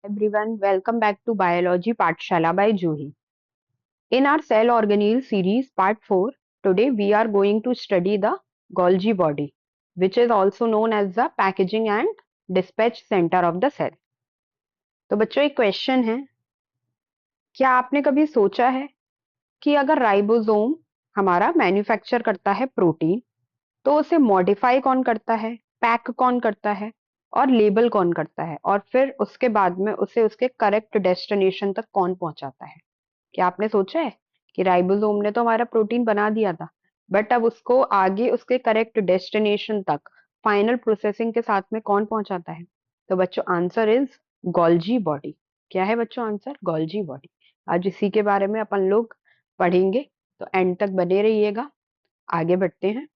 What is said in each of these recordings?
Everyone, welcome back to Biology Pathshala by Juhi. In our cell organelle series part 4, today we are going to study the Golgi body, which is also known as the packaging and dispatch center of the cell. तो बच्चों एक question है, क्या आपने कभी सोचा है कि अगर राइबोसोम हमारा मैन्युफैक्चर करता है प्रोटीन, तो उसे मॉडिफाई कौन करता है, पैक कौन करता है और लेबल कौन करता है, और फिर उसके बाद में उसे उसके करेक्ट डेस्टिनेशन तक कौन पहुंचाता है? क्या आपने सोचा है कि राइबोसोम ने तो हमारा प्रोटीन बना दिया था, बट अब उसको आगे उसके करेक्ट डेस्टिनेशन तक फाइनल प्रोसेसिंग के साथ में कौन पहुंचाता है? तो बच्चों आंसर इज गोल्जी बॉडी। क्या है बच्चों आंसर? Golgi body. आज इसी के बारे में अपन लोग पढ़ेंगे, तो एंड तक बने रहिएगा। आगे बढ़ते हैं।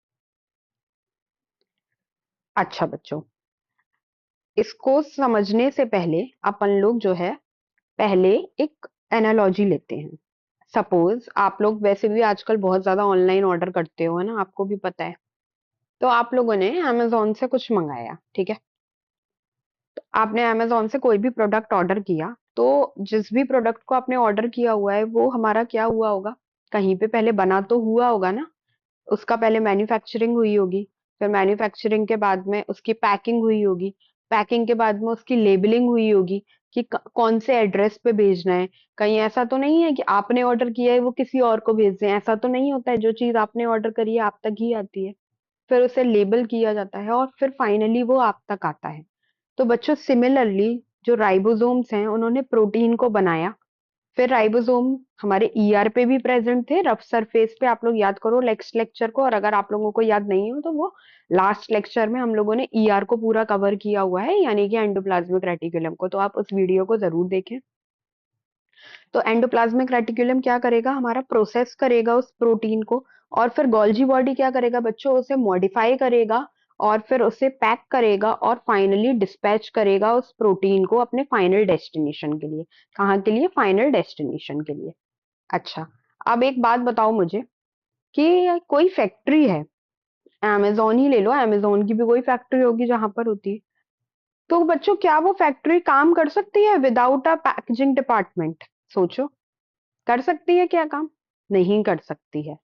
अच्छा बच्चों, इसको समझने से पहले अपन लोग जो है पहले एक एनालॉजी लेते हैं। सपोज आप लोग वैसे भी आजकल बहुत ज्यादा ऑनलाइन ऑर्डर करते हो, है ना, आपको भी पता है। तो आप लोगों ने अमेजोन से कुछ मंगाया, ठीक है। तो आपने अमेजोन से कोई भी प्रोडक्ट ऑर्डर किया, तो जिस भी प्रोडक्ट को आपने ऑर्डर किया हुआ है वो हमारा क्या हुआ होगा? कहीं पे पहले बना तो हुआ होगा ना। उसका पहले मैन्युफैक्चरिंग हुई होगी, फिर मैन्युफैक्चरिंग के बाद में उसकी पैकिंग हुई होगी, पैकिंग के बाद में उसकी लेबलिंग हुई होगी कि कौन से एड्रेस पे भेजना है। कहीं ऐसा तो नहीं है कि आपने ऑर्डर किया है वो किसी और को भेज दें, ऐसा तो नहीं होता है। जो चीज आपने ऑर्डर करी है आप तक ही आती है, फिर उसे लेबल किया जाता है और फिर फाइनली वो आप तक आता है। तो बच्चों सिमिलरली जो राइबोसोम्स हैं उन्होंने प्रोटीन को बनाया। फिर राइबोसोम हमारे ईआर पे भी प्रेजेंट थे, रफ सरफेस पे। आप लोग याद करो नेक्स्ट लेक्चर को, और अगर आप लोगों को याद नहीं हो तो वो लास्ट लेक्चर में हम लोगों ने ईआर को पूरा कवर किया हुआ है, यानी कि एंडोप्लाज्मिक रेटिकुलम को। तो आप उस वीडियो को जरूर देखें। तो एंडोप्लाज्मिक रेटिकुलम क्या करेगा? हमारा प्रोसेस करेगा उस प्रोटीन को, और फिर गोल्जी बॉडी क्या करेगा बच्चों? उसे मॉडिफाई करेगा और फिर उसे पैक करेगा और फाइनली डिस्पैच करेगा उस प्रोटीन को अपने फाइनल डेस्टिनेशन के लिए। कहाँ के लिए? फाइनल डेस्टिनेशन के लिए। अच्छा, अब एक बात बताओ मुझे कि कोई फैक्ट्री है, अमेज़न ही ले लो, अमेज़न की भी कोई फैक्ट्री होगी जहां पर होती है। तो बच्चों क्या वो फैक्ट्री काम कर सकती है विदाउट अ पैकेजिंग डिपार्टमेंट? सोचो, कर सकती है क्या काम? नहीं कर सकती है।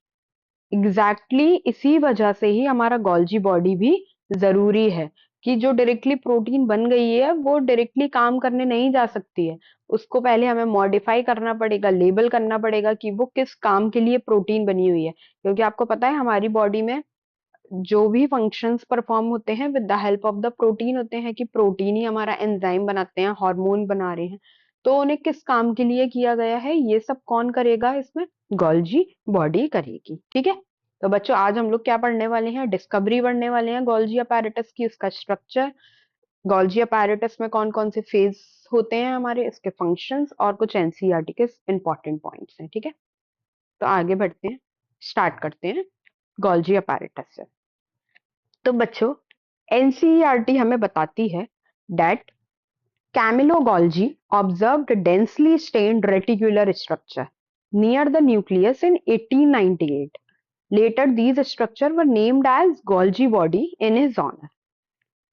एग्जैक्टली इसी वजह से ही हमारा गोल्जी बॉडी भी जरूरी है, कि जो डायरेक्टली प्रोटीन बन गई है वो डायरेक्टली काम करने नहीं जा सकती है। उसको पहले हमें मॉडिफाई करना पड़ेगा, लेबल करना पड़ेगा कि वो किस काम के लिए प्रोटीन बनी हुई है। क्योंकि आपको पता है हमारी बॉडी में जो भी फंक्शंस परफॉर्म होते हैं with the help of the protein होते हैं, कि प्रोटीन ही हमारा एंजाइम बनाते हैं, हार्मोन बना रहे हैं। तो उन्हें किस काम के लिए किया गया है ये सब कौन करेगा इसमें? गोल्जी बॉडी करेगी, ठीक है। तो बच्चों आज हम लोग क्या पढ़ने वाले हैं? डिस्कवरी पढ़ने वाले हैं गोल्जी अपैरेटस की, उसका स्ट्रक्चर, गोल्जी अपैरेटस में कौन कौन से फेज होते हैं हमारे, इसके फंक्शंस, और कुछ एनसीईआरटी के इंपॉर्टेंट पॉइंट्स हैं, ठीक है। तो आगे बढ़ते हैं, स्टार्ट करते हैं गोल्जी अपैरेटस से। तो बच्चों एनसीईआरटी हमें बताती है that Camilo Golgi observed densely stained reticular structure near the nucleus in 1898. Later, these structures were named as Golgi body in his honor.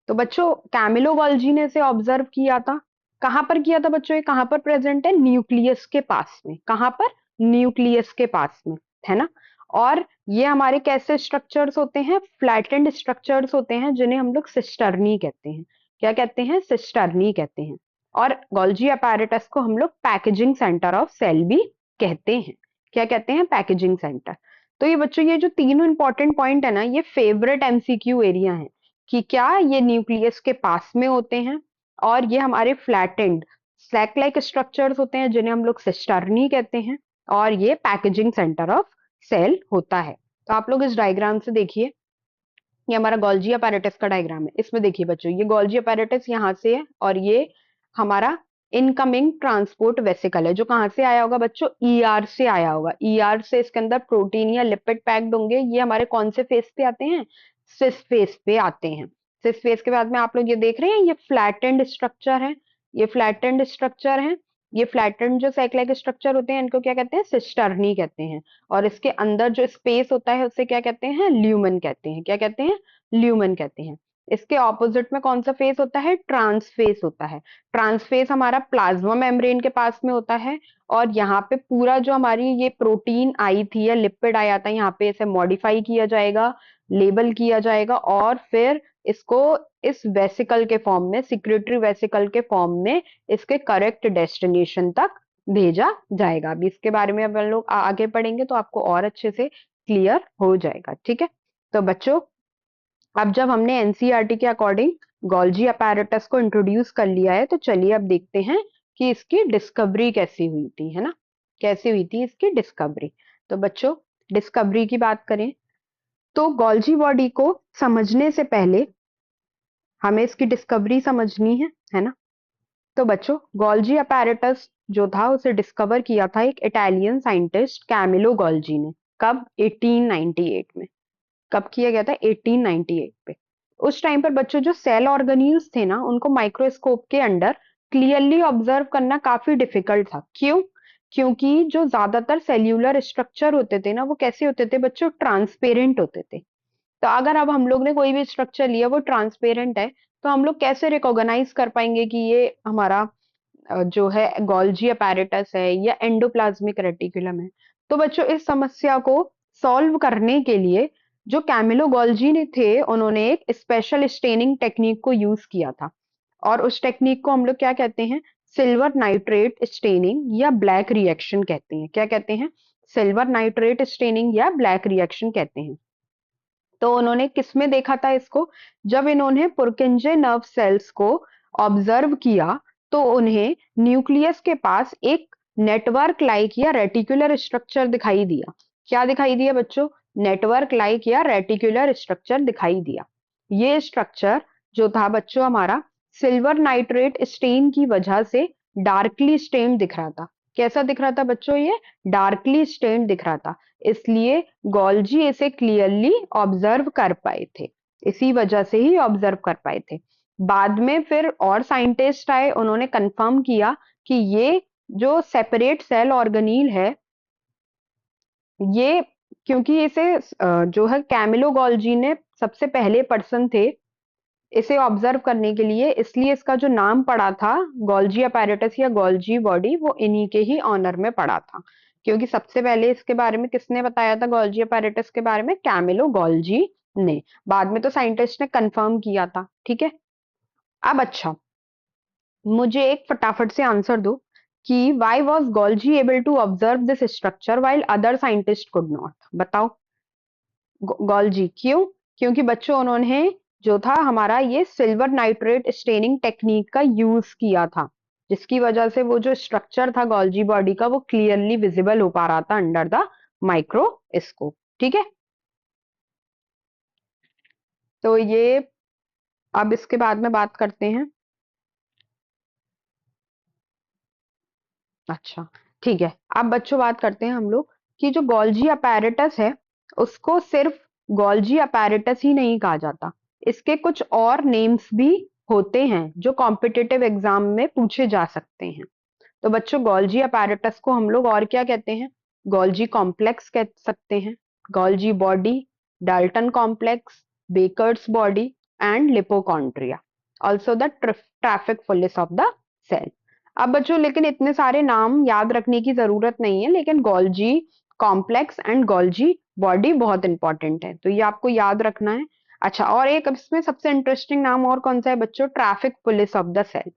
तो बच्चों कैमिलो गोल्जी ने इसे ऑब्जर्व किया था। कहां पर किया था बच्चों? ये कहां पर प्रेजेंट है? न्यूक्लियस के पास में। कहां पर? न्यूक्लियस के पास में, है ना। और ये हमारे कैसे स्ट्रक्चर्स होते हैं? फ्लैटेंड स्ट्रक्चर्स होते हैं, जिन्हें हम लोग सिस्टर्नी कहते हैं। क्या कहते हैं? सिस्टर्नी कहते हैं। और गोल्जी अपैरेटस को हम लोग पैकेजिंग सेंटर ऑफ सेल भी कहते हैं। क्या कहते हैं? Packaging centre. तो ये बच्चों ये जो तीनों इंपॉर्टेंट पॉइंट है ना, ये फेवरेट एमसीक्यू एरिया है, कि क्या ये न्यूक्लियस के पास में होते हैं, और ये हमारे फ्लैटेंड स्लैक लाइक स्ट्रक्चर्स होते हैं, जिन्हें हम लोग सिस्टर्नी कहते हैं, और ये पैकेजिंग सेंटर ऑफ सेल होता है। तो आप लोग इस डायग्राम से देखिए, ये हमारा गोल्जी अपैरेटस का डायग्राम है। इसमें देखिए बच्चों, ये गोल्जी अपैरेटस यहाँ से है, और ये हमारा इनकमिंग ट्रांसपोर्ट वेसिकल है, जो कहाँ से आया होगा बच्चों? ईआर से आया होगा। ईआर से इसके अंदर प्रोटीन या लिपिड पैक्ड होंगे। ये हमारे कौन से फेस पे आते हैं? सिस फेस पे आते हैं। सिस फेस के बाद में आप लोग ये देख रहे हैं, ये फ्लैटेंड स्ट्रक्चर है, ये फ्लैटेंड स्ट्रक्चर है। ये फ्लैटेंड जो साइक्लिक स्ट्रक्चर होते हैं इनको क्या कहते हैं? सिस्टर्नी कहते हैं। और इसके अंदर जो स्पेस होता है उसे क्या कहते हैं? ल्यूमन कहते हैं। क्या कहते हैं? ल्यूमन कहते हैं। इसके ऑपोजिट में कौन सा फेस होता है? ट्रांसफेस होता है। ट्रांसफेस हमारा प्लाज्मा मेम्ब्रेन के पास में होता है, और यहाँ पे पूरा जो हमारी ये प्रोटीन आई थी या लिपिड आया था, यहाँ पे इसे मॉडिफाई किया जाएगा, लेबल किया जाएगा, और फिर इसको इस वेसिकल के फॉर्म में, सिक्रेटरी वेसिकल के फॉर्म में इसके करेक्ट डेस्टिनेशन तक भेजा जाएगा। अभी इसके बारे में अब हम लोग आगे पढ़ेंगे तो आपको और अच्छे से क्लियर हो जाएगा। ठीक है, तो बच्चों अब जब हमने एनसीईआरटी के अकॉर्डिंग गोल्जी अपैरेटस को इंट्रोड्यूस कर लिया है, तो चलिए अब देखते हैं कि इसकी डिस्कवरी कैसी हुई थी, है ना? कैसे हुई थी इसकी डिस्कवरी? तो बच्चों डिस्कवरी की बात करें तो गोल्जी बॉडी को समझने से पहले हमें इसकी डिस्कवरी समझनी है ना? तो बच्चों गोल्जी अपैरेटस जो था उसे डिस्कवर किया था एक इटालियन साइंटिस्ट कैमिलो गोल्जी ने। कब? 1898 में। कब किया गया था? 1898 पे। उस टाइम पर बच्चों जो सेल ऑर्गेनील्स थे ना, उनको माइक्रोस्कोप के अंडर क्लियरली ऑब्जर्व करना काफी डिफिकल्ट था। क्यों? क्योंकि जो ज्यादातर सेल्यूलर स्ट्रक्चर होते थे ना, वो कैसे होते थे बच्चों? ट्रांसपेरेंट होते थे। तो अगर अब हम लोग ने कोई भी स्ट्रक्चर लिया वो ट्रांसपेरेंट है, तो हम लोग कैसे रिकॉग्नाइज कर पाएंगे कि ये हमारा जो है गोल्जी अपैरेटस है या एंडोप्लाज्मिक रेटिकुलम है? तो बच्चों इस समस्या को सॉल्व करने के लिए जो कैमिलो गोल्जी ने थे, उन्होंने एक स्पेशल स्टेनिंग टेक्निक को यूज किया था, और उस टेक्निक को हम लोग क्या कहते हैं? सिल्वर नाइट्रेट स्टेनिंग या ब्लैक रिएक्शन कहते हैं। क्या कहते हैं? सिल्वर नाइट्रेट स्टेनिंग या ब्लैक रिएक्शन कहते हैं। तो उन्होंने किसमें देखा था इसको? जब इन्होंने पुरकिंजे नर्व सेल्स को ऑब्जर्व किया, तो उन्हें न्यूक्लियस के पास एक नेटवर्क लाइक या रेटिकुलर स्ट्रक्चर दिखाई दिया। क्या दिखाई दिया बच्चों? नेटवर्क लाइक या रेटिकुलर स्ट्रक्चर दिखाई दिया। ये स्ट्रक्चर जो था बच्चों हमारा सिल्वर नाइट्रेट स्टेन की वजह से डार्कली स्टेन्ड दिख रहा था। कैसा दिख रहा था बच्चों? ये डार्कली स्टेन्ड दिख रहा था। इसलिए गोल्जी इसे क्लियरली ऑब्जर्व कर पाए थे, इसी वजह से ही ऑब्जर्व कर पाए थे। बाद में फिर और साइंटिस्ट आए, उन्होंने कंफर्म किया कि ये जो सेपरेट सेल ऑर्गेनील है, ये क्योंकि इसे जो है कैमिलो गोल्जी ने सबसे पहले पर्सन थे इसे ऑब्जर्व करने के लिए, इसलिए इसका जो नाम पड़ा था गोल्जी अपैरेटस या गोल्जी बॉडी, वो इन्हीं के ही ऑनर में पड़ा था। क्योंकि सबसे पहले इसके बारे में किसने बताया था गोल्जी अपैरेटस के बारे में? कैमिलो गोल्जी ने। बाद में तो साइंटिस्ट ने कंफर्म किया था। ठीक है, अब अच्छा मुझे एक फटाफट से आंसर दो कि why was Golgi able to observe this structure while other scientist could not? बताओ। गोल्जी क्यों? क्योंकि बच्चों उन्होंने जो था हमारा ये सिल्वर नाइट्रेट स्टेनिंग टेक्निक का यूज किया था, जिसकी वजह से वो जो स्ट्रक्चर था गोल्जी बॉडी का वो क्लियरली विजिबल हो पा रहा था अंडर द माइक्रोस्कोप। ठीक है, तो ये अब इसके बाद में बात करते हैं। अच्छा, ठीक है, अब बच्चों बात करते हैं हम लोग कि जो गोल्जी अपैरेटस है उसको सिर्फ गोल्जी अपैरेटस ही नहीं कहा जाता, इसके कुछ और नेम्स भी होते हैं जो कॉम्पिटिटिव एग्जाम में पूछे जा सकते हैं। तो बच्चों गोल्जी अपैरेटस को हम लोग और क्या कहते हैं? गोल्जी कॉम्प्लेक्स कह सकते हैं, Golgi body, Dalton complex, Baker's body and lipochondria, also the traffic police of the cell. अब बच्चों लेकिन इतने सारे नाम याद रखने की जरूरत नहीं है, लेकिन Golgi complex and Golgi body बहुत इंपॉर्टेंट है, तो ये आपको याद रखना है। अच्छा, और एक इसमें सबसे इंटरेस्टिंग नाम और कौन सा है बच्चों? Traffic police of the cell.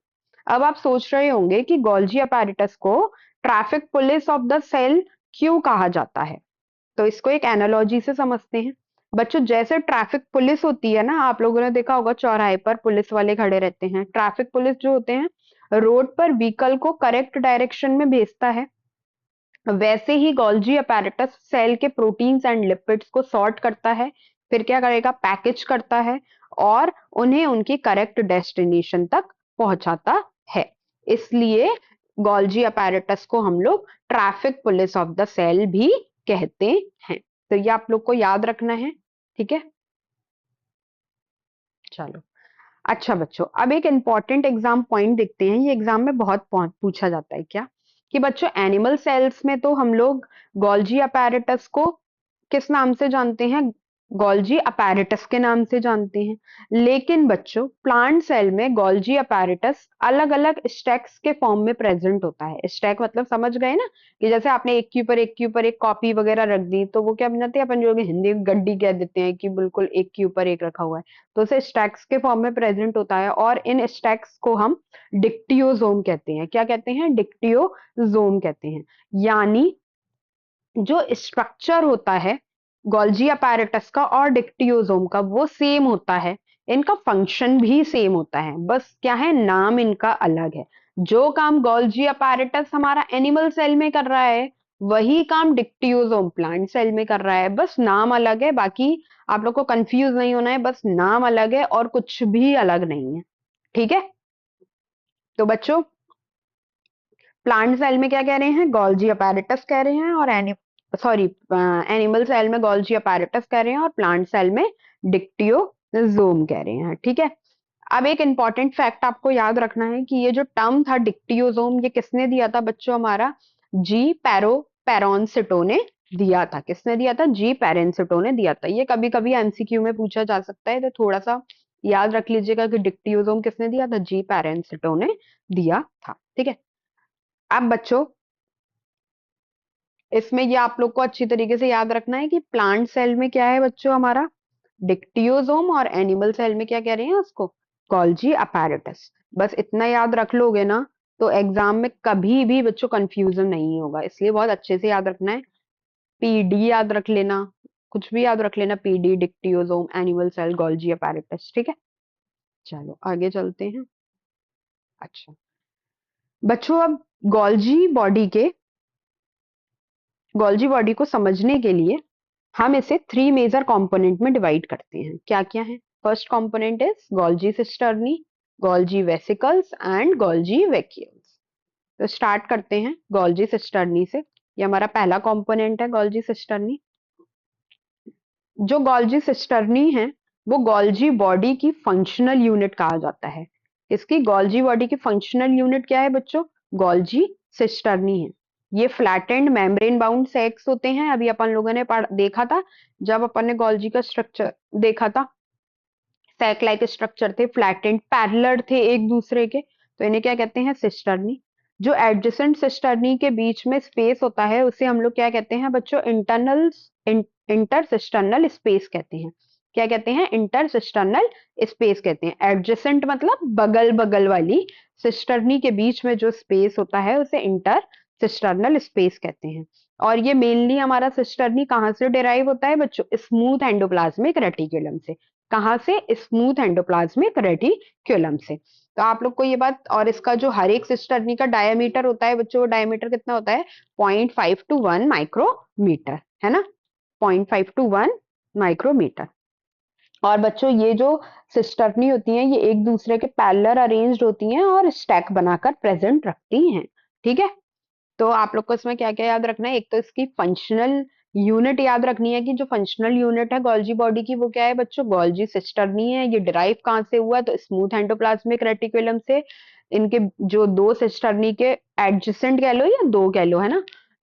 अब आप सोच रहे होंगे कि गोल्जी अपैरेटस को traffic police of the cell क्यों कहा जाता है? तो इसको एक एनालॉजी से समझते हैं। बच्चों जैसे ट्रैफिक पुलिस होती है ना, आप लोगों ने देखा होगा चौराहे पर पुलिस वाले खड़े रहते हैं, ट्रैफिक पुलिस जो होते हैं रोड पर व्हीकल को करेक्ट डायरेक्शन में भेजता है, वैसे ही गोल्जी अपैरेटस सेल के प्रोटीन्स एंड लिपिड्स को सॉर्ट करता है, फिर क्या करेगा? पैकेज करता है और उन्हें उनकी करेक्ट डेस्टिनेशन तक पहुंचाता है। इसलिए गोल्जी अपैरेटस को हम लोग traffic police of the cell भी कहते हैं। तो ये आप लोग को याद रखना है। ठीक है, चलो। अच्छा बच्चों, अब एक इंपॉर्टेंट एग्जाम पॉइंट देखते हैं, ये एग्जाम में बहुत पूछा जाता है क्या, कि बच्चों एनिमल सेल्स में तो हम लोग गोल्जी अपैरेटस को किस नाम से जानते हैं? गोल्जी अपैरेटस के नाम से जानते हैं। लेकिन बच्चों प्लांट सेल में गोल्जी अपैरेटस अलग अलग स्टैक्स के फॉर्म में प्रेजेंट होता है। स्टैक मतलब समझ गए ना, कि जैसे आपने एक के ऊपर एक के ऊपर एक कॉपी वगैरह रख दी तो वो क्या बन जाती है, अपन जो हिंदी में गड्डी कह देते हैं कि बिल्कुल एक के ऊपर एक रखा हुआ है। तो उसे स्टैक्स के फॉर्म में प्रेजेंट होता है और इन स्टैक्स को हम डिक्टियोजोम कहते हैं। क्या कहते हैं? डिक्टियोजोम कहते हैं। यानी जो स्ट्रक्चर होता है गोल्जी अपैरेटस का और डिक्टियोजोम का वो सेम होता है। इनका फंक्शन भी सेम होता है, बस क्या है, नाम इनका अलग है। जो काम गोल्जी अपैरेटस हमारा एनिमल सेल में कर रहा है वही काम डिक्टियोजोम प्लांट सेल में कर रहा है, बस नाम अलग है। बाकी आप लोग को कंफ्यूज नहीं होना है, बस नाम अलग है और कुछ भी अलग नहीं है। ठीक है, तो बच्चों प्लांट सेल में क्या कह रहे हैं? गोल्जी अपैरेटस कह रहे हैं, और सॉरी एनिमल सेल में गोल्जी अपैरेटस कह रहे हैं और प्लांट सेल में डिक्टियोजोम कह रहे हैं। ठीक है, अब एक इंपॉर्टेंट फैक्ट आपको याद रखना है कि ये जो टर्म था डिक्टियोजोम ये किसने दिया था बच्चों? हमारा जी पेरोनसिटो ने दिया था। किसने दिया था? जी पेरेंसिटो ने दिया था। ये कभी कभी एमसीक्यू में पूछा जा सकता है, तो थोड़ा सा याद रख लीजिएगा कि डिक्टियोजोम किसने दिया था? जी पेरेंसिटो ने दिया था। ठीक है, अब बच्चों इसमें ये आप लोग को अच्छी तरीके से याद रखना है कि प्लांट सेल में क्या है बच्चों? हमारा डिक्टियोजोम, और एनिमल सेल में क्या कह रहे हैं उसको? Golgi apparatus. बस इतना याद रख लोगे ना तो एग्जाम में कभी भी बच्चों कंफ्यूजन नहीं होगा, इसलिए बहुत अच्छे से याद रखना है। पीडी याद रख लेना, कुछ भी याद रख लेना, PD, dictyosome, animal cell, Golgi apparatus. ठीक है, चलो आगे चलते हैं। अच्छा बच्चों, अब गोल्जी बॉडी के गोल्जी बॉडी को समझने के लिए हम इसे थ्री मेजर कंपोनेंट में डिवाइड करते हैं। क्या क्या है? First component is Golgi cisternae, Golgi vesicles and Golgi vacuoles. तो स्टार्ट करते हैं गोल्जी सिस्टर्नी से। ये हमारा पहला कंपोनेंट है गोल्जी सिस्टर्नी। जो गोल्जी सिस्टर्नी है वो गोल्जी बॉडी की फंक्शनल यूनिट कहा जाता है। इसकी गोल्जी बॉडी की फंक्शनल यूनिट क्या है बच्चों? गोल्जी सिस्टर्नी है। ये फ्लैटेंड मेम्ब्रेन बाउंड सेक्स होते हैं। अभी अपन लोगों ने देखा था जब अपन ने गोल्जी का स्ट्रक्चर देखा था, सैक लाइक स्ट्रक्चर थे, फ्लैटेंड पैरेलल थे एक दूसरे के, तो इन्हें क्या कहते हैं? सिस्टर्नी। जो एडजेसेंट सिस्टर्नी के बीच में स्पेस होता है उसे हम लोग क्या कहते हैं बच्चों? इंटरनल इंटरसिस्टर्नल स्पेस कहते हैं। क्या कहते हैं? इंटरसिस्टर्नल स्पेस कहते हैं। एडजेसेंट मतलब बगल बगल वाली, सिस्टर्नी के बीच में जो स्पेस होता है उसे इंटर सिस्टर्नल स्पेस कहते हैं। और ये मेनली हमारा सिस्टर्नी कहाँ से डिराइव होता है बच्चों? स्मूथ एंडोप्लाज्मिक रेटिकुलम से। कहाँ से? स्मूथ एंडोप्लाज्मिक रेटिकुलम से। तो आप लोग को ये बात, और इसका जो हर एक सिस्टर्नी का डायमीटर होता है बच्चों, डायमीटर कितना होता है? 0.5 to 1 माइक्रोमीटर, है ना? 0.5 to 1 माइक्रोमीटर। और बच्चों ये जो सिस्टर्नी होती हैं ये एक दूसरे के पैरेलल अरेंज्ड होती हैं और स्टैक बनाकर प्रेजेंट रखती हैं। ठीक है, तो आप लोग को इसमें क्या क्या याद रखना है? एक तो इसकी फंक्शनल यूनिट याद रखनी है कि जो फंक्शनल यूनिट है गोल्जी बॉडी की वो क्या है बच्चों? गोल्जी सिस्टर्नी है। ये डिराइव कहाँ से हुआ? तो स्मूथ एंडोप्लाज्मिक रेटिकुलम से। इनके जो दो सिस्टर्नी के एडजेसेंट कह लो या दो कह लो, है ना,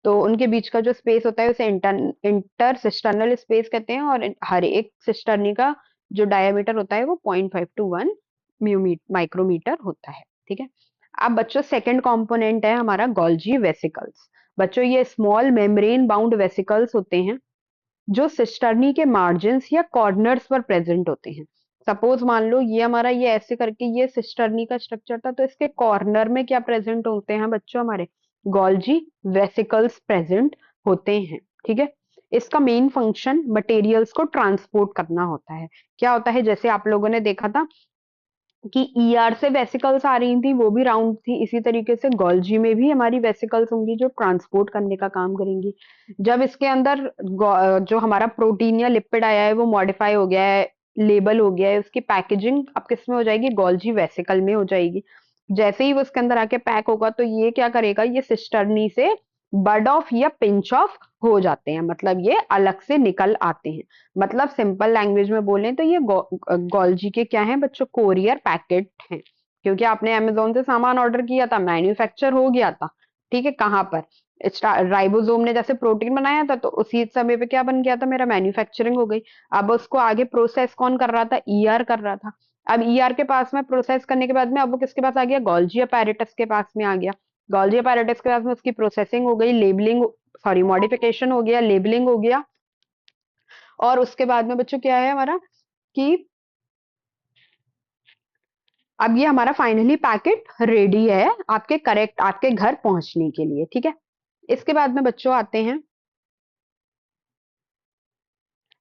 तो उनके बीच का जो स्पेस होता है उसे इंटर सिस्टर्नल स्पेस कहते हैं। और हर एक सिस्टर्नी का जो डायमीटर होता है वो 0.5 to 1 माइक्रोमीटर होता है। ठीक है, अब बच्चों सेकंड कंपोनेंट है हमारा गोल्जी वेसिकल्स। बच्चों ये स्मॉल मेम्ब्रेन बाउंड वेसिकल्स होते हैं जो सिस्टर्नी के मार्जिन्स या कॉर्नर्स पर प्रेजेंट होते हैं। सपोज मान लो ये हमारा ये ऐसे करके ये सिस्टर्नी का स्ट्रक्चर था, तो इसके कॉर्नर में क्या प्रेजेंट होते हैं बच्चों? हमारे गोल्जी वेसिकल्स प्रेजेंट होते हैं। ठीक है, इसका मेन फंक्शन मटेरियल्स को ट्रांसपोर्ट करना होता है। क्या होता है? जैसे आप लोगों ने देखा था कि ईआर से वेसिकल्स आ रही थी, वो भी राउंड थी, इसी तरीके से गोल्जी में भी हमारी वेसिकल्स होंगी जो ट्रांसपोर्ट करने का काम करेंगी। जब इसके अंदर जो हमारा प्रोटीन या लिपिड आया है वो मॉडिफाई हो गया है, लेबल हो गया है, उसकी पैकेजिंग अब किस में हो जाएगी? गोल्जी वेसिकल में हो जाएगी। जैसे ही वो उसके अंदर आके पैक होगा तो ये क्या करेगा? ये सिस्टर्नी से बड ऑफ या पिंच ऑफ हो जाते हैं, मतलब ये अलग से निकल आते हैं। मतलब सिंपल लैंग्वेज में बोलें तो ये गोल्जी के क्या है बच्चों? कोरियर पैकेट हैं। क्योंकि आपने अमेजोन से सामान ऑर्डर किया था, मैन्युफैक्चर हो गया था। ठीक है, कहाँ पर? राइबोसोम ने जैसे प्रोटीन बनाया था तो उसी समय पे क्या बन गया था, मेरा मैन्युफैक्चरिंग हो गई। अब उसको आगे प्रोसेस कौन कर रहा था, ईआर कर रहा था। अब ईआर के पास में प्रोसेस करने के बाद में अब वो किसके पास आ गया, गोल्जी अपैरेटस के पास में आ गया। गोल्जी अपैरेटस के पास में उसकी प्रोसेसिंग हो गई, लेबलिंग, सॉरी मॉडिफिकेशन हो गया, लेबलिंग हो गया। और उसके बाद में बच्चों क्या है हमारा कि अब ये हमारा फाइनली पैकेट रेडी है आपके करेक्ट आपके घर पहुंचने के लिए, ठीक है। इसके बाद में बच्चों आते हैं,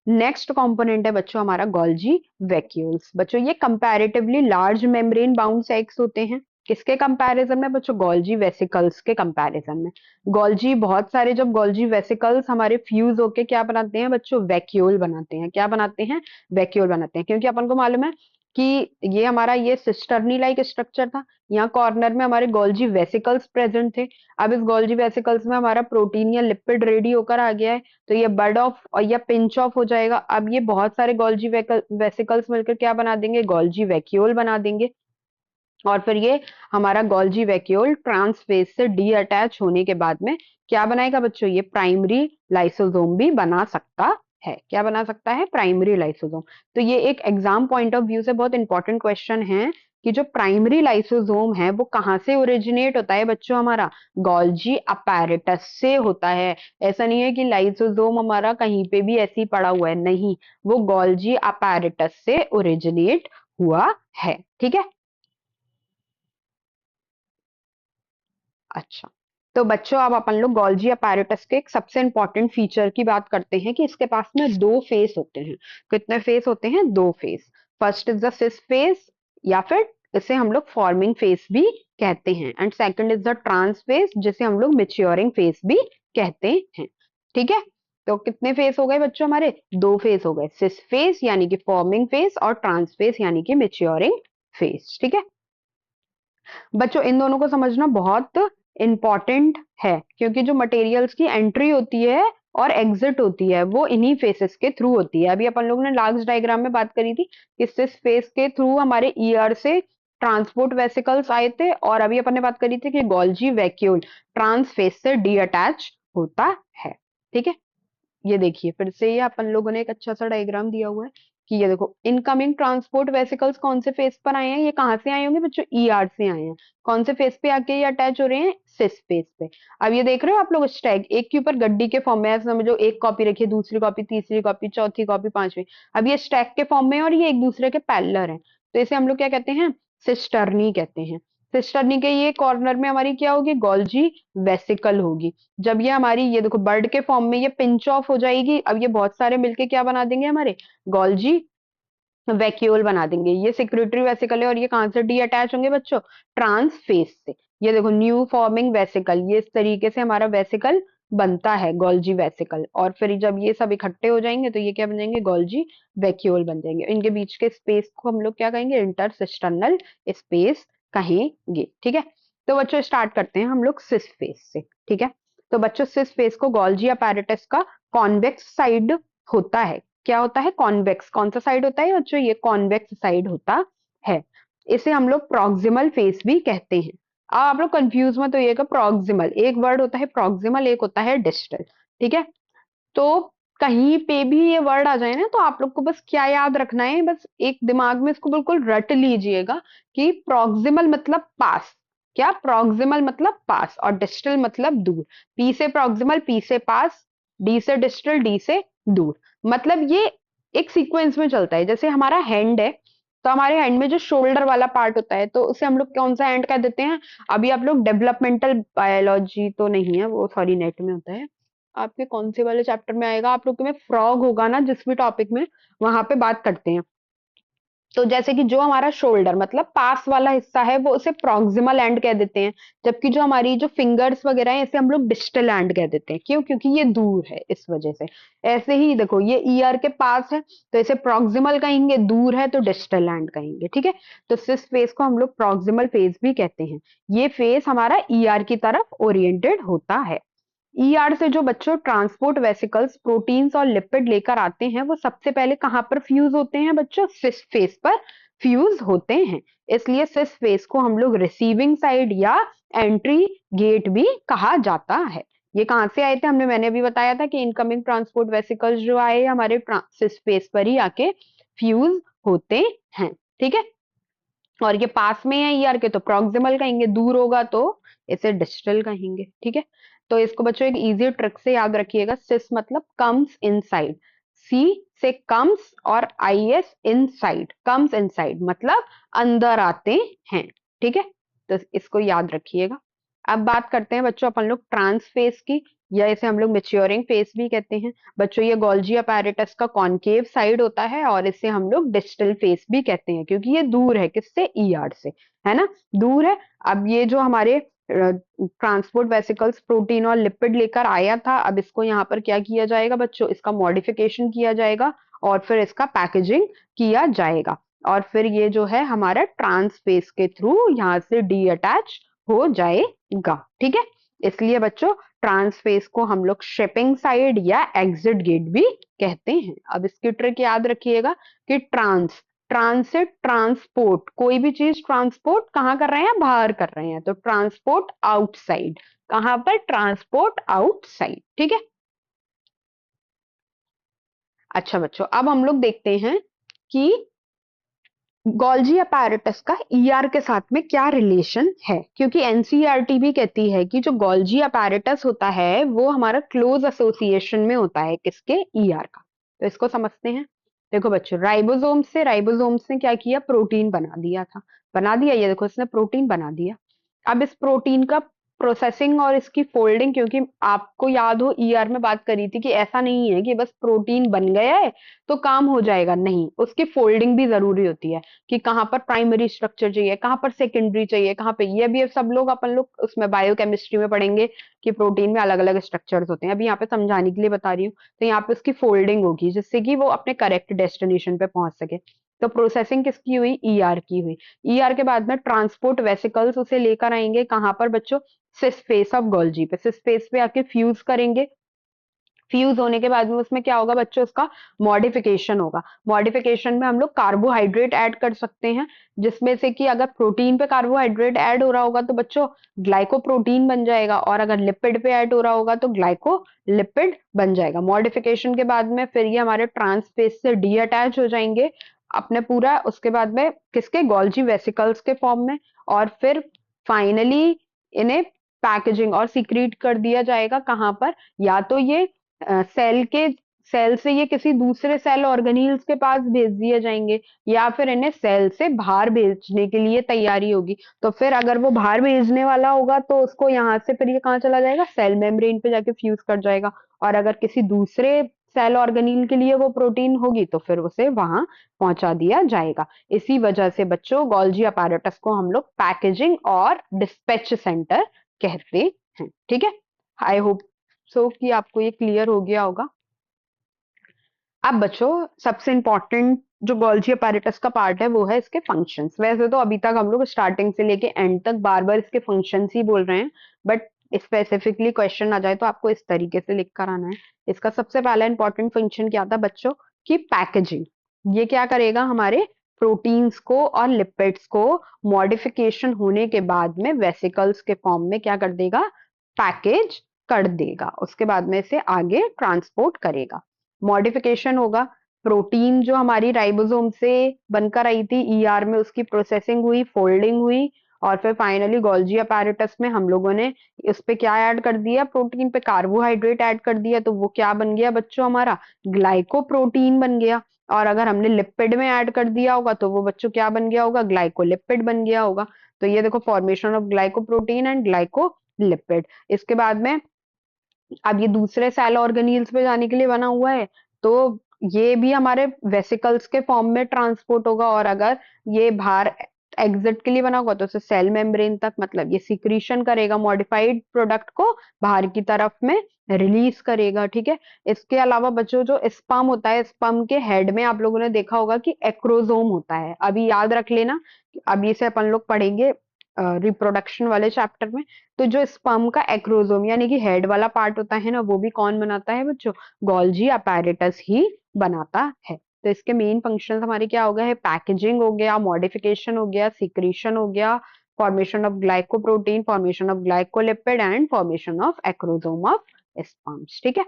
नेक्स्ट कंपोनेंट है बच्चों हमारा गोल्जी वैक्यूल्स। बच्चों ये comparatively large membrane bound sex होते हैं। किसके कंपैरिजन में बच्चों, गोल्जी वेसिकल्स के कंपैरिजन में। गोल्जी बहुत सारे जब गोल्जी वेसिकल्स हमारे फ्यूज होके क्या बनाते हैं बच्चों, वैक्यूल बनाते हैं। क्या बनाते हैं, वैक्यूल बनाते हैं। क्योंकि अपन को मालूम है कि ये हमारा ये सिस्टर्नी लाइक स्ट्रक्चर था, यहाँ कॉर्नर में हमारे गोल्जी वेसिकल्स प्रेजेंट थे। अब इस गोल्जी वेसिकल्स में हमारा प्रोटीन या लिपिड रेडी होकर आ गया है, तो ये बड ऑफ और या पिंच ऑफ हो जाएगा। अब ये बहुत सारे गोल्जी वेसिकल्स मिलकर क्या बना देंगे, गोल्जी वैक्यूल बना देंगे। और फिर ये हमारा गोल्जी वैक्यूल ट्रांसफेज से डी अटैच होने के बाद में क्या बनाएगा बच्चों, ये प्राइमरी लाइसोसोम भी बना सकता है। क्या बना सकता है, प्राइमरी लाइसोसोम। तो ये एक एग्जाम पॉइंट ऑफ व्यू से बहुत इंपॉर्टेंट क्वेश्चन है कि जो प्राइमरी लाइसोसोम है वो कहाँ से ओरिजिनेट होता है बच्चों, हमारा गोल्जी अपैरेटस से होता है। ऐसा नहीं है कि लाइसोसोम हमारा कहीं पे भी ऐसे ही पड़ा हुआ है, नहीं, वो गोल्जी अपैरेटस से ओरिजिनेट हुआ है, ठीक है। अच्छा, तो बच्चों अब अपन लोग गोल्जी अपैरेटस के एक सबसे इंपॉर्टेंट फीचर की बात करते हैं कि इसके पास में दो फेस होते हैं। कितने फेस होते हैं, दो face. First is the cis face, या फिर इसे हम लोग फॉर्मिंग फेस भी कहते हैं, and second is the trans face जिसे हम लोग मेच्योरिंग फेस भी कहते हैं, ठीक है। तो कितने फेस हो गए बच्चों हमारे, दो फेस हो गए, सिस फेस यानी कि फॉर्मिंग फेस और ट्रांस फेस यानी कि मेच्योरिंग फेस, ठीक है। बच्चों इन दोनों को समझना बहुत इंपॉर्टेंट है, क्योंकि जो मटेरियल्स की एंट्री होती है और एग्जिट होती है वो इन्हीं फेसेस के थ्रू होती है। अभी अपन लोगों ने लास्ट डायग्राम में बात करी थी कि इस फेस के थ्रू हमारे ईआर से ट्रांसपोर्ट वेसिकल्स आए थे, और अभी अपन ने बात करी थी कि गोल्जी वैक्यूल ट्रांस फेस से डी अटैच होता है, ठीक है। ये देखिए फिर से ये अपन लोगों ने एक अच्छा सा डायग्राम दिया हुआ है कि ये देखो इनकमिंग ट्रांसपोर्ट वेसिकल्स कौन से फेस पर आए हैं, ये कहाँ से आए होंगे बच्चों, ईआर से आए हैं। कौन से फेस पे आके ये अटैच हो रहे हैं, सिस फेस पे। अब ये देख रहे हो आप लोग स्टैग एक के ऊपर गड्डी के फॉर्म में, ऐसा समझो एक कॉपी रखी है, दूसरी कॉपी, तीसरी कॉपी, चौथी कॉपी, पांचवी। अब ये स्टैक के फॉर्म में है और ये एक दूसरे के पैरेलल है, तो इसे हम लोग क्या कहते हैं, सिस्टर्नी कहते हैं। सिस्टर्नी के ये कॉर्नर में हमारी क्या होगी, गोल्जी वेसिकल होगी। जब ये हमारी ये देखो बर्ड के फॉर्म में ये पिंच ऑफ हो जाएगी, अब ये बहुत सारे मिलके क्या बना देंगे, हमारे गोल्जी वैक्यूल बना देंगे। ये सिक्रेटरी वेसिकल है और ये कहां से डी अटैच होंगे बच्चों, ट्रांस फेस से। ये देखो न्यू फॉर्मिंग वेसिकल, ये इस तरीके से हमारा वेसिकल बनता है, गोल्जी वेसिकल। और फिर जब ये सब इकट्ठे हो जाएंगे तो ये क्या बन जाएंगे, गोल्जी वैक्यूल बन जाएंगे। इनके बीच के स्पेस को हम लोग क्या कहेंगे, इंटरसिस्टर्नल स्पेस कहेंगे, ठीक है। तो बच्चों स्टार्ट करते हैं हम लोग सिस फेस से, ठीक है। तो बच्चों सिस फेस को गोल्जी अपैरेटस का कॉन्वेक्स साइड होता है। क्या होता है, कॉन्वेक्स। कौन सा साइड होता है बच्चों, ये कॉन्वेक्स साइड होता है। इसे हम लोग प्रॉक्सिमल फेस भी कहते हैं। अब आप लोग कंफ्यूज मत होइएगा, प्रॉक्सिमल एक वर्ड होता है, प्रॉक्सिमल एक होता है डिस्टल, ठीक है। तो कहीं पे भी ये वर्ड आ जाए ना तो आप लोग को बस क्या याद रखना है, बस एक दिमाग में इसको बिल्कुल रट लीजिएगा कि प्रॉक्सिमल मतलब पास। क्या, प्रॉक्सिमल मतलब पास, और डिस्टल मतलब दूर। पी से प्रॉक्सिमल, पी से पास, डी से डिस्टल, डी से दूर। मतलब ये एक सीक्वेंस में चलता है। जैसे हमारा हैंड है, तो हमारे हैंड में जो शोल्डर वाला पार्ट होता है तो उसे हम लोग कौन सा हैंड कह देते हैं। अभी आप लोग डेवलपमेंटल बायोलॉजी तो नहीं है वो, सॉरी नेट में होता है, आपके कौन से वाले चैप्टर में आएगा, आप लोग के में फ्रॉग होगा ना जिस भी टॉपिक में, वहां पे बात करते हैं। तो जैसे कि जो हमारा शोल्डर मतलब पास वाला हिस्सा है वो उसे प्रॉक्सिमल एंड कह देते हैं, जबकि जो हमारी जो फिंगर्स वगैरह है इसे हम लोग डिस्टल एंड कह देते हैं। क्यों, क्योंकि ये दूर है इस वजह से। ऐसे ही देखो ये ईयर के पास है तो इसे प्रॉक्सिमल कहेंगे, दूर है तो डिस्टल एंड कहेंगे, ठीक है। तो सिस फेस को हम लोग प्रॉक्सिमल फेस भी कहते हैं। ये फेस हमारा ईआर की तरफ ओरिएंटेड होता है। ईआर से जो बच्चों ट्रांसपोर्ट वेसिकल्स प्रोटीन्स और लिपिड लेकर आते हैं वो सबसे पहले कहां पर फ्यूज होते हैं बच्चों, सिस फेस पर फ्यूज होते हैं। इसलिए सिस फेस को हम लोग रिसीविंग साइड या एंट्री गेट भी कहा जाता है। ये कहाँ से आए थे, मैंने अभी बताया था कि इनकमिंग ट्रांसपोर्ट वेसिकल्स जो आए हमारे स्पेस पर ही आके फ्यूज होते हैं। ठीक है, और ये पास में है ईआर के तो प्रॉक्सिमल कहेंगे, दूर होगा तो इसे डिस्टल कहेंगे। ठीक है, तो इसको बच्चों एक इजी ट्रिक से याद रखिएगा, सिस मतलब कम्स इनसाइड, सी से कम्स और I S inside, comes inside मतलब अंदर आते हैं। ठीक है, तो इसको याद रखिएगा। अब बात करते हैं बच्चों अपन लोग ट्रांस फेज की, या इसे हम लोग मेच्योरिंग फेज भी कहते हैं। बच्चों ये गोल्जी अपैरेटस का कॉनकेव साइड होता है और इसे हम लोग डिस्टल फेस भी कहते हैं, क्योंकि ये दूर है किससे, ईआर से, है ना, दूर है। अब ये जो हमारे ट्रांसपोर्ट वेसिकल्स प्रोटीन और लिपिड लेकर आया था, अब इसको यहाँ पर क्या किया जाएगा बच्चों, इसका मॉडिफिकेशन किया जाएगा और फिर इसका पैकेजिंग किया जाएगा, और फिर ये जो है हमारा ट्रांस फेस के थ्रू यहाँ से डी अटैच हो जाएगा। ठीक है, इसलिए बच्चों ट्रांस फेस को हम लोग शिपिंग साइड या एग्जिट गेट भी कहते हैं। अब इसकी ट्रिक याद रखिएगा कि ट्रांस, ट्रांसिट, ट्रांसपोर्ट, कोई भी चीज ट्रांसपोर्ट कहाँ कर रहे हैं, बाहर कर रहे हैं, तो ट्रांसपोर्ट आउटसाइड, कहां पर, ट्रांसपोर्ट आउटसाइड। ठीक है, अच्छा बच्चों अब हम लोग देखते हैं कि गोल्जी अपैरेटस का ईआर के साथ में क्या रिलेशन है, क्योंकि एनसीईआरटी भी कहती है कि जो गोल्जी अपैरेटस होता है वो हमारा क्लोज एसोसिएशन में होता है किसके, ईआर का। तो इसको समझते हैं। देखो बच्चों, राइबोसोम्स ने क्या किया, प्रोटीन बना दिया था, बना दिया, ये देखो इसने प्रोटीन बना दिया। अब इस प्रोटीन का प्रोसेसिंग और इसकी फोल्डिंग, क्योंकि आपको याद हो ईआर में बात करी थी कि ऐसा नहीं है कि बस प्रोटीन बन गया है तो काम हो जाएगा, नहीं, उसकी फोल्डिंग भी जरूरी होती है कि कहाँ पर प्राइमरी स्ट्रक्चर चाहिए, कहाँ पर सेकेंडरी चाहिए, कहाँ पे, ये भी सब लोग अपन लोग उसमें बायोकेमिस्ट्री में पढ़ेंगे कि प्रोटीन में अलग अलग स्ट्रक्चर्स होते हैं। अभी यहाँ पे समझाने के लिए बता रही हूँ, तो यहाँ पे उसकी फोल्डिंग होगी जिससे कि वो अपने करेक्ट डेस्टिनेशन पे पहुंच सके। तो प्रोसेसिंग किसकी हुई, ईआर की हुई। ईआर के बाद में ट्रांसपोर्ट वेसिकल्स उसे लेकर आएंगे कहाँ पर बच्चों, सिस फेस ऑफ गोल्जी पे, सिस फेस पे आके फ्यूज करेंगे। फ्यूज होने के बाद में उसमें क्या होगा बच्चों, उसका मॉडिफिकेशन होगा। मॉडिफिकेशन में हम लोग कार्बोहाइड्रेट ऐड कर सकते हैं, जिसमें से कि अगर प्रोटीन पे कार्बोहाइड्रेट ऐड हो रहा होगा तो बच्चों ग्लाइकोप्रोटीन बन जाएगा, और अगर लिपिड पे ऐड हो रहा होगा तो ग्लाइकोलिपिड बन जाएगा। मॉडिफिकेशन के बाद में फिर ये हमारे ट्रांसफेज से डी अटैच हो जाएंगे अपने पूरा, उसके बाद में किसके, गोल्जी वेसिकल्स के फॉर्म में, और फिर फाइनली इन्हें पैकेजिंग और सीक्रेट कर दिया जाएगा कहाँ पर, या तो ये सेल के, सेल से ये किसी दूसरे सेल ऑर्गेनील्स के पास भेज दिए जाएंगे, या फिर इन्हें सेल से बाहर भेजने के लिए तैयारी होगी। तो फिर अगर वो बाहर भेजने वाला होगा तो उसको यहाँ से फिर ये कहाँ चला जाएगा, सेल मेम्ब्रेन पे जाके फ्यूज कर जाएगा, और अगर किसी दूसरे सेल ऑर्गेनील के लिए वो प्रोटीन होगी तो फिर उसे वहां पहुंचा दिया जाएगा। इसी वजह से बच्चों गोल्जी अपैरेटस को हम लोग पैकेजिंग और डिस्पैच सेंटर कहते हैं। ठीक है, आई होप सो कि आपको ये क्लियर हो गया होगा। अब बच्चों सबसे इंपॉर्टेंट जो गोल्जी अपैरेटस का पार्ट है वो है इसके फंक्शंस। वैसे तो अभी तक हम लोग स्टार्टिंग से लेके एंड तक बार बार इसके फंक्शंस ही बोल रहे हैं, बट स्पेसिफिकली क्वेश्चन आ जाए तो आपको इस तरीके से लिख कर आना है। इसका सबसे पहला इंपॉर्टेंट फंक्शन क्या था बच्चों, की पैकेजिंग। ये क्या करेगा, हमारे प्रोटीन्स को और लिपिड्स को मॉडिफिकेशन होने के बाद में वेसिकल्स के फॉर्म में क्या कर देगा, पैकेज कर देगा, उसके बाद में इसे आगे ट्रांसपोर्ट करेगा। मॉडिफिकेशन होगा, प्रोटीन जो हमारी राइबोसोम से बनकर आई थी ईआर में, उसकी प्रोसेसिंग हुई, फोल्डिंग हुई, और फिर फाइनली गोल्जी अपैरेटस में हम लोगों ने इस पे क्या ऐड कर दिया, प्रोटीन पे कार्बोहाइड्रेट ऐड कर दिया, तो वो क्या बन गया बच्चों, हमारा ग्लाइकोप्रोटीन बन गया। और अगर हमने लिपिड में ऐड कर दिया होगा तो वो बच्चों क्या बन गया होगा, ग्लाइकोलिपिड बन गया होगा। तो ये देखो formation of glycoprotein and glycolipid. इसके बाद में अब ये दूसरे सेल ऑर्गेनील्स पे जाने के लिए बना हुआ है, तो ये भी हमारे वेसिकल्स के फॉर्म में ट्रांसपोर्ट होगा, और अगर ये बाहर एग्जिट के लिए बना होगा तो उसे सेल मेम्ब्रेन तक, मतलब ये सिक्रीशन करेगा मॉडिफाइड प्रोडक्ट को, बाहर की तरफ में रिलीज करेगा। ठीक है, इसके अलावा बच्चों जो स्पर्म होता है, स्पर्म के हेड में आप लोगों ने देखा होगा कि एक्रोसोम होता है, अभी याद रख लेना, अभी से अपन लोग पढ़ेंगे रिप्रोडक्शन वाले चैप्टर में। तो जो स्पर्म का एक्रोसोम यानी कि हेड वाला पार्ट होता है ना, वो भी कौन बनाता है बच्चों, गोल्जी अपैरेटस ही बनाता है। तो इसके मेन फंक्शंस हमारे क्या हो गए हैं, पैकेजिंग हो गया, मॉडिफिकेशन हो गया, सिक्रीशन हो गया, formation of glycoprotein, formation of glycolipid and formation of acrosome of sperms. ठीक है।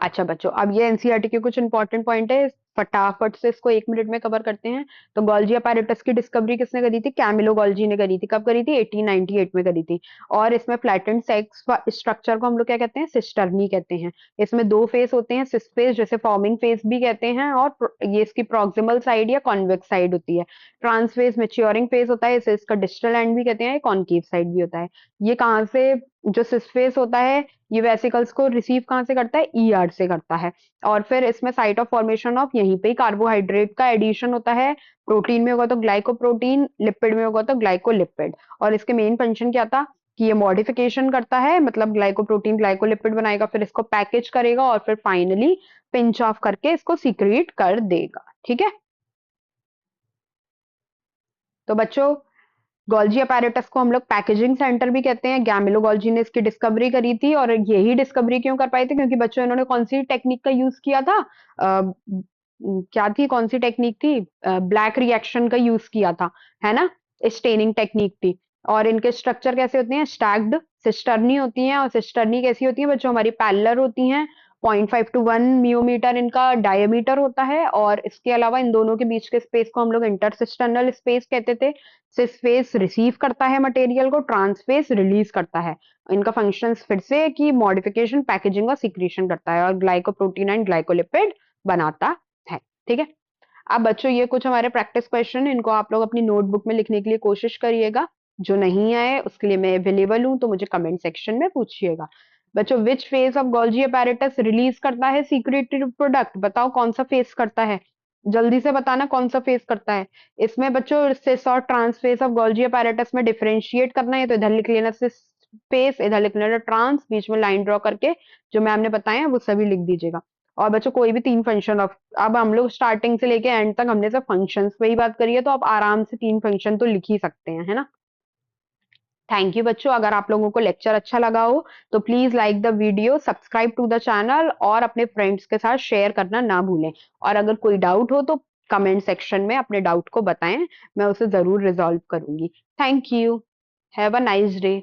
अच्छा बच्चों, अब ये एनसीईआरटी के कुछ इंपॉर्टेंट पॉइंट है, फटाफट से इसको 1 मिनट में कवर करते हैं। तो गोल्जी apparatus की डिस्कवरी किसने करी थी? कैमिलो गोल्जी ने करी थी। कब करी थी? 1898 में करी थी। और इसमें फ्लैटेंड सेक्स स्ट्रक्चर को हम लोग क्या कहते हैं? सिस्टर्नी कहते हैं। इसमें दो फेस होते हैं, सिस फेस जैसे फॉर्मिंग फेस भी कहते हैं, और ये इसकी प्रॉक्सिमल साइड या कॉन्वेक्स साइड होती है। ट्रांस फेस मैच्योरिंग फेस होता है, इसे इसका डिस्टल एंड भी कहते हैं, कॉनकेव साइड भी होता है। ये कहाँ से, जो सिस फेस होता है ये वेसिकल्स को रिसीव कहाँ से करता है? ईआर से करता है। और फिर इसमें साइट ऑफ फॉर्मेशन ऑफ यहीं पे ही कार्बोहाइड्रेट का एडिशन होता है। प्रोटीन में होगा तो ग्लाइकोप्रोटीन, लिपिड में होगा तो ग्लाइकोलिपिड। और इसके मेन फंक्शन क्या था कि ये मॉडिफिकेशन करता है, मतलब ग्लाइकोप्रोटीन ग्लाइकोलिपिड बनाएगा, फिर इसको पैकेज करेगा और फिर फाइनली पिंच ऑफ करके इसको सीक्रेट कर देगा। ठीक है। तो बच्चों, गोल्जी अपैरेटस को हम लोग पैकेजिंग सेंटर भी कहते हैं। गैमिलो गोल्जी ने इसकी डिस्कवरी करी थी, और यही डिस्कवरी क्यों कर पाए थे? क्योंकि बच्चों इन्होंने कौन सी टेक्निक का यूज किया था? क्या थी, कौन सी टेक्निक थी? ब्लैक रिएक्शन का यूज किया था, है ना? स्टेनिंग टेक्निक थी। और इनके स्ट्रक्चर कैसे होते हैं? स्टैक्ड सिस्टर्नी होती हैं, और सिस्टर्नी कैसी होती है बच्चों? हमारी पैरेलल होती हैं। 0.5 to 1 मियोमीटर इनका डायमीटर होता है, और इसके अलावा इन दोनों के बीच के स्पेस को हम लोग इंटरसिस्टर्नल स्पेस कहते थे। सिस फेस रिसीव करता है मटेरियल को, ट्रांस फेस रिलीज करता है। इनका फंक्शंस फिर से कि मॉडिफिकेशन, पैकेजिंग और सिक्रीशन करता है, और ग्लाइकोप्रोटीन एंड ग्लाइकोलिपिड बनाता है। ठीक है। अब बच्चों, ये कुछ हमारे प्रैक्टिस क्वेश्चन, इनको आप लोग अपनी नोटबुक में लिखने के लिए कोशिश करिएगा। जो नहीं आए उसके लिए मैं अवेलेबल हूँ, तो मुझे कमेंट सेक्शन में पूछिएगा। बच्चों, which phase of Golgi apparatus release करता है सीक्रेटेड प्रोडक्ट? बताओ कौन सा फेज करता है, जल्दी से बताना कौन सा फेज करता है। इसमें बच्चों सिस और trans phase of Golgi apparatus में डिफरेंशिएट करना है, तो इधर लिख लेना सिस फेस, इधर लिख लेना ट्रांस, बीच में लाइन ड्रॉ करके जो मैम ने बताया वो सभी लिख दीजिएगा। और बच्चों, कोई भी 3 फंक्शन ऑफ, अब हम लोग स्टार्टिंग से लेके एंड तक हमने सब फंक्शंस पे ही बात करी है, तो आप आराम से 3 फंक्शन तो लिख ही सकते हैं, है ना? थैंक यू बच्चों। अगर आप लोगों को लेक्चर अच्छा लगा हो तो please like the video, subscribe to the channel, और अपने फ्रेंड्स के साथ शेयर करना ना भूलें। और अगर कोई डाउट हो तो कमेंट सेक्शन में अपने डाउट को बताएं, मैं उसे जरूर रिजॉल्व करूंगी। Thank you. Have a nice day.